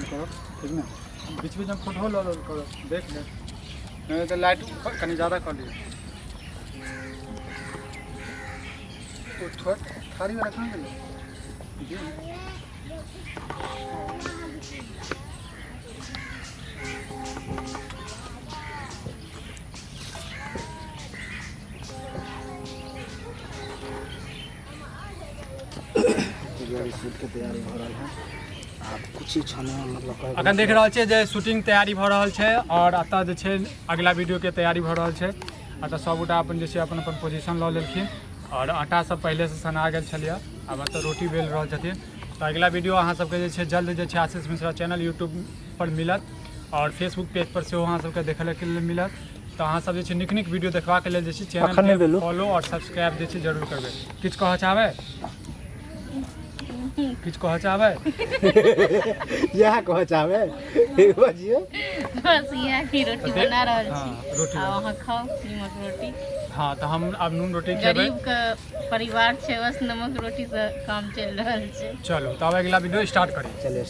करो ठीक ना, बीच बीच में फोटो लो करो, देख ले, नहीं तो लाइट कहीं ज़्यादा कर लियो। थाली वाला कहाँ गया? शूट के तैयारी हो रहा है। आप कुछ ही क्षण में मतलब अखन देख रहा छे जे शूटिंग तैयारी भ रहल छे और अतः जे छे अगला वीडियो के तैयारी भ रहल छे। अतः सब गोटा अपन जे छे अपन अपन पोजीशन ल लेलखिन और आटा सब पहले से सना गेल छलिया, अब अतः रोटी बेल रहल छथिन। तो अगला वीडियो अहाँ सबके जे छे जल्द जे छे आशीष मिश्रा चैनल यूट्यूब पर मिलत और फेसबुक पेज पर से अहाँ सबके देखे के लिए मिलत। तो अहाँ सब जे छे निक निक वीडियो देखबा के लेल जे छे चैनल के फॉलो और सब्सक्राइब जे छे जरूर करबे। किछ कह चाहबे? किछ कह चाहबे? यह कह चाहबे एक बजिए बस यह की रोटी बना रहल छी। हाँ, रोटी अहाँ खाओ नीमक रोटी। हाँ तो हम अब नून रोटी खेबे। गरीब का परिवार छे, बस नमक रोटी से काम चल रहल छे। चलो तो अब अगला वीडियो स्टार्ट करी। चलिए।